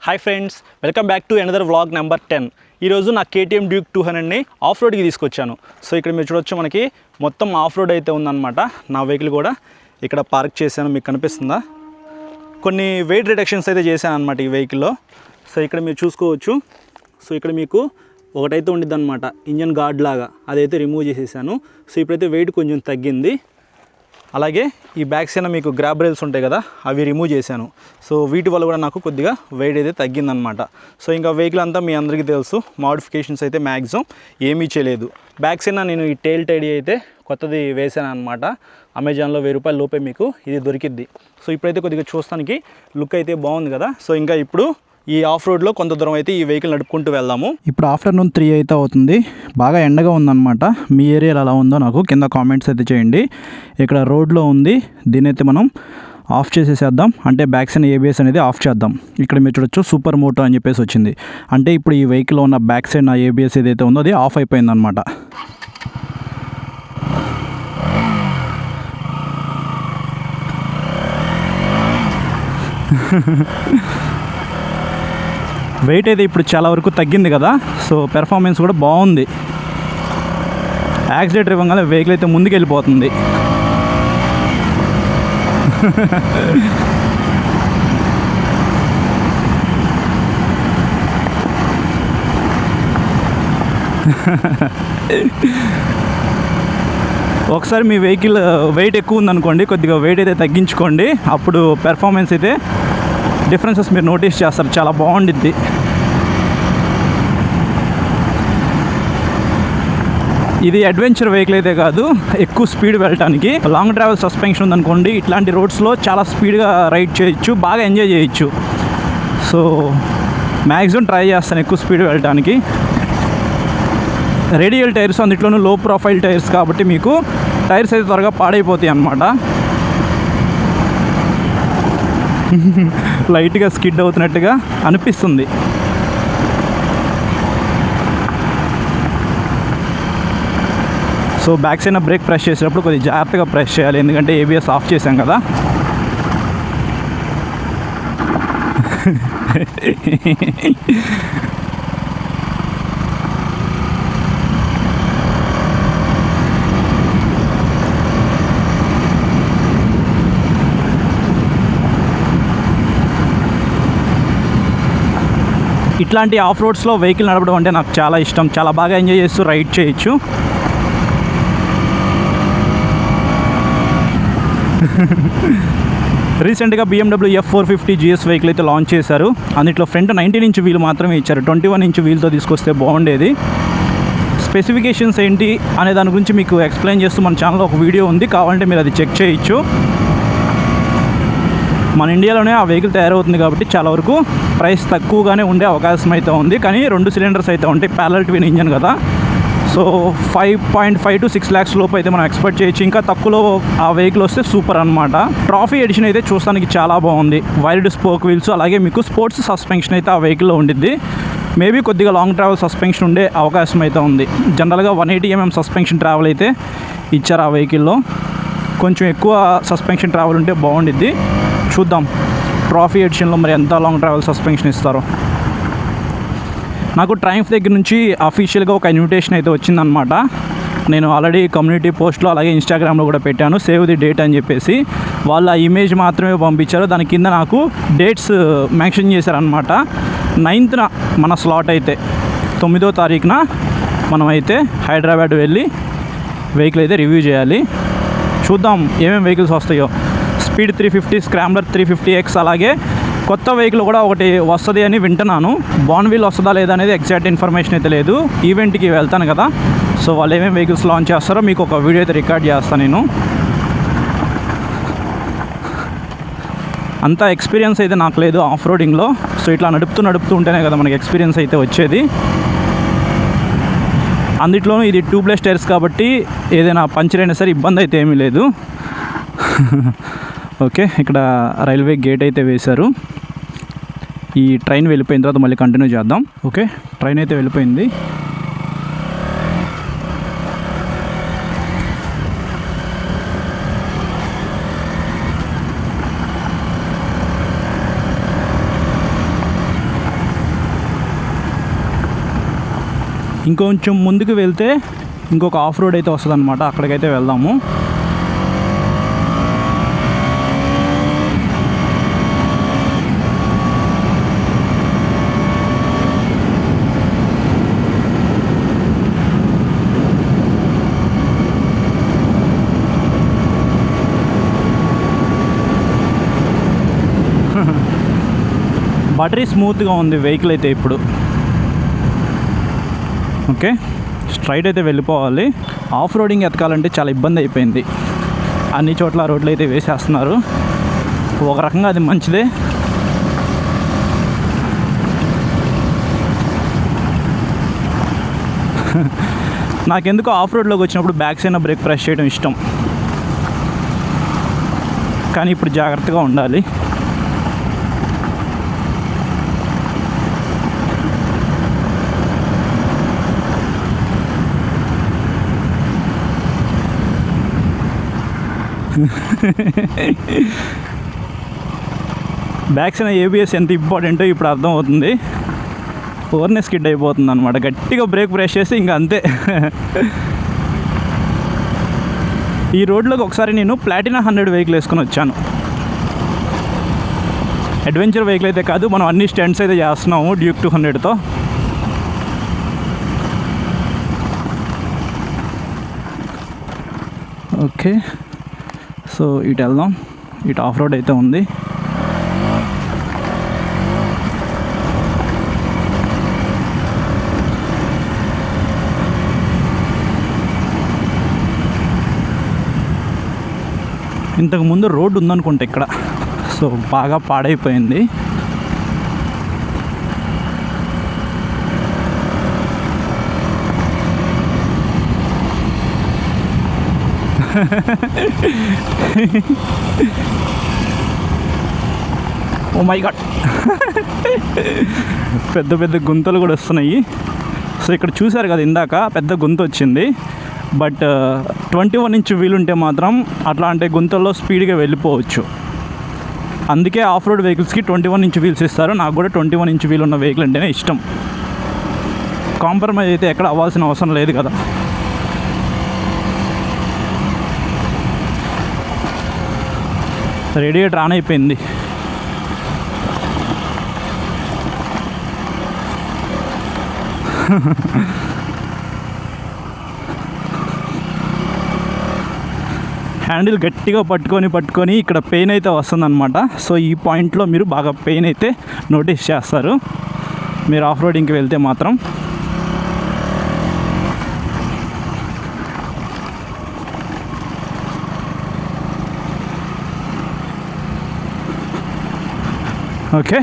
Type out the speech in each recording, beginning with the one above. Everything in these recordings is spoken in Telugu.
Hi friends, welcome back to another vlog number 10. ఈరోజు నా KTM డ్యూక్ 200ని ఆఫ్ రోడ్కి తీసుకొచ్చాను. సో ఇక్కడ మీరు చూడొచ్చు, మనకి మొత్తం ఆఫ్ రోడ్ అయితే ఉందన్నమాట. నా వెహికల్ కూడా ఇక్కడ పార్క్ చేశాను, మీకు కనిపిస్తుందా? కొన్ని వెయిట్ రిడక్షన్స్ అయితే చేశాను అనమాట ఈ వెహికల్లో. సో ఇక్కడ మీరు చూసుకోవచ్చు. సో ఇక్కడ మీకు ఒకటైతే ఉండిద్ది అనమాట, ఇంజన్ గార్డ్ లాగా, అదైతే రిమూవ్ చేసేసాను. సో ఇప్పుడైతే వెయిట్ కొంచెం తగ్గింది. అలాగే ఈ బ్యాక్ సైడ్ మీకు గ్రాబ్ రైల్స్ ఉంటాయి కదా, అవి రిమూవ్ చేశాను. సో వీటి వల్ల కూడా నాకు కొద్దిగా వెయిట్ అయితే తగ్గిందనమాట. సో ఇంకా వెహికల్ అంతా మీ అందరికీ తెలుసు, మోడిఫికేషన్స్ అయితే మ్యాక్సిమం ఏమీ చేయలేదు. బ్యాక్ సైడ్ నేను ఈ టైల్ టైడీ అయితే కొత్తది వేసాను అనమాట. అమెజాన్లో ₹1000 లోపే మీకు ఇది దొరికిద్ది. సో ఇప్పుడైతే కొద్దిగా చూస్తానికి లుక్ అయితే బాగుంది కదా. సో ఇంకా ఇప్పుడు ఈ ఆఫ్ రోడ్లో కొంత దూరం అయితే ఈ వెహికల్ నడుపుకుంటూ వెళ్దాము. ఇప్పుడు ఆఫ్టర్నూన్ 3 అయితే అవుతుంది, బాగా ఎండగా ఉందన్నమాట. మీ ఏరియాలో ఎలా ఉందో నాకు కింద కామెంట్స్ అయితే చేయండి. ఇక్కడ రోడ్లో ఉంది, దీని అయితే మనం ఆఫ్ చేసేసేద్దాం. అంటే బ్యాక్ సైడ్ ABS అనేది ఆఫ్ చేద్దాం. ఇక్కడ మీరు చూడొచ్చు సూపర్ మోటో అని చెప్పేసి వచ్చింది. అంటే ఇప్పుడు ఈ వెహికల్లో ఉన్న బ్యాక్ సైడ్ నా ABS ఏదైతే ఉందో అది ఆఫ్ అయిపోయిందన్నమాట. వెయిట్ అయితే ఇప్పుడు చాలా వరకు తగ్గింది కదా. సో పెర్ఫార్మెన్స్ కూడా బాగుంది. యాక్సిడెంట్ ఇవ్వగానే వెహికల్ అయితే ముందుకు వెళ్ళిపోతుంది. ఒకసారి మీ వెహికల్ వెయిట్ ఎక్కువ ఉందనుకోండి, కొద్దిగా వెయిట్ అయితే తగ్గించుకోండి. అప్పుడు పెర్ఫార్మెన్స్ అయితే డిఫరెన్సెస్ మీరు నోటీస్ చేస్తారు, చాలా బాగుండిద్ది. ఇది అడ్వెంచర్ వెహికల్ అయితే కాదు, ఎక్కువ స్పీడ్ వెళ్ళడానికి. లాంగ్ ట్రావెల్ సస్పెన్షన్ ఉందనుకోండి, ఇట్లాంటి రోడ్స్లో చాలా స్పీడ్గా రైడ్ చేయొచ్చు, బాగా ఎంజాయ్ చేయొచ్చు. సో మ్యాక్సిమం ట్రై చేస్తాను ఎక్కువ స్పీడ్ వెళ్ళడానికి. రేడియల్ టైర్స్, అందులోనూ లో ప్రొఫైల్ టైర్స్ కాబట్టి మీకు టైర్స్ అయితే త్వరగా పాడైపోతాయి అన్నమాట. లైట్గా స్కిడ్ అవుతున్నట్టుగా అనిపిస్తుంది. So back side break press చేసేటప్పుడు కొద్దిగా జాగ్రత్తగా ప్రెస్ చేయాలి, ఎందుకంటే ABS ఆఫ్ చేసాం కదా. ఇట్లాంటి ఆఫ్ రోడ్స్లో వెహికల్ నడపడం అంటే నాకు చాలా ఇష్టం, చాలా బాగా ఎంజాయ్ చేస్తూ రైడ్ చేయొచ్చు. రీసెంట్గా BMW F450 GS వెహికల్ అయితే లాంచ్ చేశారు. అందులో ఫ్రంట్ 19 ఇంచ్ వీల్ మాత్రమే ఇచ్చారు, 21 ఇంచ్ వీల్తో తీసుకొస్తే బాగుండేది. స్పెసిఫికేషన్స్ ఏంటి అనే దాని గురించి మీకు ఎక్స్ప్లెయిన్ చేస్తూ మన ఛానల్లో ఒక వీడియో ఉంది, కావాలంటే మీరు అది చెక్ చేయొచ్చు. మన ఇండియాలోనే ఆ వెహికల్ తయారవుతుంది కాబట్టి చాలా వరకు ప్రైస్ తక్కువగానే ఉండే అవకాశం అయితే ఉంది. కానీ 2 సిలిండర్స్ అయితే ఉంటాయి, ప్యారలల్ ట్విన్ ఇంజన్ కదా. సో 5.5 to 6 lakhs లోపు అయితే మనం ఎక్స్పెక్ట్ చేయొచ్చు. ఇంకా తక్కువలో ఆ వెహికల్ వస్తే సూపర్ అనమాట. ట్రాఫీ ఎడిషన్ అయితే చూస్తానికి చాలా బాగుంది. వైర్డ్ స్పోక్ వీల్స్, అలాగే మీకు స్పోర్ట్స్ సస్పెన్షన్ అయితే ఆ వెహికల్లో ఉండిద్ది. మేబీ కొద్దిగా లాంగ్ ట్రావెల్ సస్పెన్షన్ ఉండే అవకాశం అయితే ఉంది. జనరల్గా 180 mm సస్పెన్షన్ ట్రావెల్ అయితే ఇచ్చారు ఆ వెహికల్లో. కొంచెం ఎక్కువ సస్పెన్షన్ ట్రావెల్ ఉంటే బాగుండిద్ది. చూద్దాం ట్రాఫీ ఎడిషన్లో మరి ఎంత లాంగ్ ట్రావెల్ సస్పెన్షన్ ఇస్తారో. నాకు ట్రయంఫ్ దగ్గర నుంచి అఫీషియల్గా ఒక ఇన్విటేషన్ అయితే వచ్చిందనమాట. నేను ఆల్రెడీ కమ్యూనిటీ పోస్ట్లో అలాగే ఇన్స్టాగ్రామ్లో కూడా పెట్టాను, సేవ్ ది డేట్ అని చెప్పేసి. వాళ్ళు ఆ ఇమేజ్ మాత్రమే పంపించారు, దాని కింద నాకు డేట్స్ మెన్షన్ చేశారనమాట. 9th మన స్లాట్ అయితే, 9వ తారీఖున మనం అయితే హైదరాబాద్ వెళ్ళి వెహికల్ అయితే రివ్యూ చేయాలి. చూద్దాం ఏమేమి వెహికల్స్ వస్తాయో. స్పీడ్ 350, స్క్రాంబ్లర్ 350X, అలాగే కొత్త వెహికల్ కూడా ఒకటి వస్తుంది అని వింటున్నాను. బాన్విల్ వస్తుందా లేదా అనేది ఎగ్జాక్ట్ ఇన్ఫర్మేషన్ అయితే లేదు. ఈవెంట్కి వెళ్తాను కదా, సో వాళ్ళు ఏమేమి వెహికల్స్ లాంచ్ చేస్తారో మీకు ఒక వీడియో అయితే రికార్డ్ చేస్తాను నేను. అంత ఎక్స్పీరియన్స్ అయితే నాకు లేదు ఆఫ్ రోడింగ్లో. సో ఇట్లా నడుపుతూ ఉంటేనే కదా మనకి ఎక్స్పీరియన్స్ అయితే వచ్చేది. అందులోనూ ఇది ట్యూబ్లెస్ టైర్స్ కాబట్టి ఏదైనా పంచర్ అయినా సరే ఇబ్బంది అయితే ఏమీ లేదు. ఓకే, ఇక్కడ రైల్వే గేట్ అయితే వేశారు. ఈ ట్రైన్ వెళ్ళిపోయిన తర్వాత మళ్ళీ కంటిన్యూ చేద్దాం. ఓకే, ట్రైన్ అయితే వెళ్ళిపోయింది. ఇంకొంచెం ముందుకు వెళ్తే ఇంకొక ఆఫ్ రోడ్ అయితే వస్తుంది అనమాట, అక్కడికైతే వెళ్దాము. బటరీ స్మూత్గా ఉంది వెహికల్ అయితే ఇప్పుడు. ఓకే, స్ట్రైట్ అయితే వెళ్ళిపోవాలి. ఆఫ్ రోడింగ్ ఎతకాలంటే చాలా ఇబ్బంది అయిపోయింది. అన్ని చోట్ల రోడ్లు అయితే వేసేస్తున్నారు. ఒక రకంగా అది మంచిదే. నాకెందుకు ఆఫ్ రోడ్లోకి వచ్చినప్పుడు బ్యాక్ సైడ్ బ్రేక్ ప్రెస్ చేయడం ఇష్టం, కానీ ఇప్పుడు జాగ్రత్తగా ఉండాలి. బ్యాక్ సైడ్ ఏబిఎస్ ఎంత ఇంపార్టెంటో ఇప్పుడు అర్థం అవుతుంది. ఓవర్నే స్కిడ్ అయిపోతుంది అనమాట. గట్టిగా బ్రేక్ ప్రెస్ చేసి ఇంకా అంతే. ఈ రోడ్లోకి ఒకసారి నేను ప్లాటినా 100 వెహికల్ వేసుకొని వచ్చాను. అడ్వెంచర్ వెహికల్ అయితే కాదు, మనం అన్ని స్టంట్స్ అయితే చేస్తున్నాము డ్యూక్ 200తో. ఓకే, సో ఇటు వెళ్దాం. ఇటు ఆఫ్ రోడ్ అయితే ఉంది. ఇంతకుముందు రోడ్డు ఉందనుకుంటా ఇక్కడ, సో బాగా పాడైపోయింది. ఓ మై గాడ్, పెద్ద పెద్ద గుంతలు కూడా వస్తున్నాయి. సో ఇక్కడ చూశారు కదా, ఇందాక పెద్ద గుంత వచ్చింది. బట్ 21 ఇంచ్ వీల్ ఉంటే మాత్రం అట్లాంటి గుంతల్లో స్పీడ్గా వెళ్ళిపోవచ్చు. అందుకే ఆఫ్ రోడ్ వెహికల్స్కి 21 ఇంచ్ వీల్స్ ఇస్తారు. నాకు కూడా 21 ఇంచ్ వీల్ ఉన్న వెహికల్ అంటేనే ఇష్టం. కాంప్రమైజ్ అయితే ఎక్కడ అవ్వాల్సిన అవసరం లేదు కదా. రేడియేటర్ ఆన్ అయిపోయింది. హ్యాండిల్ గట్టిగా పట్టుకొని ఇక్కడ పెయిన్ అయితే వస్తుందన్నమాట. సో ఈ పాయింట్లో మీరు బాగా పెయిన్ అయితే నోటీస్ చేస్తారు మీరు ఆఫ్ రోడింగ్కి వెళ్తే మాత్రం. ఓకే,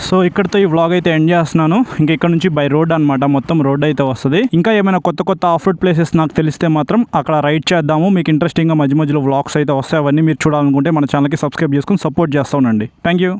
సో ఇక్కడితో ఈ వ్లాగ్ అయితే ఎండ్ చేస్తున్నాను. ఇంకా ఇక్కడ నుంచి బై రోడ్ అనమాట, మొత్తం రోడ్ అయితే వస్తుంది. ఇంకా ఏమైనా కొత్త ఆఫ్ రోడ్ ప్లేసెస్ నాకు తెలిస్తే మాత్రం అక్కడ రైడ్ చేద్దాము. మీకు ఇంట్రెస్టింగ్గా మధ్య మధ్యలో వ్లాగ్స్ అయితే వస్తాయి. అవన్నీ మీరు చూడాలనుకుంటే మన ఛానల్కి సబ్స్క్రైబ్ చేసుకుని సపోర్ట్ చేస్తూ ఉండండి. Thank you.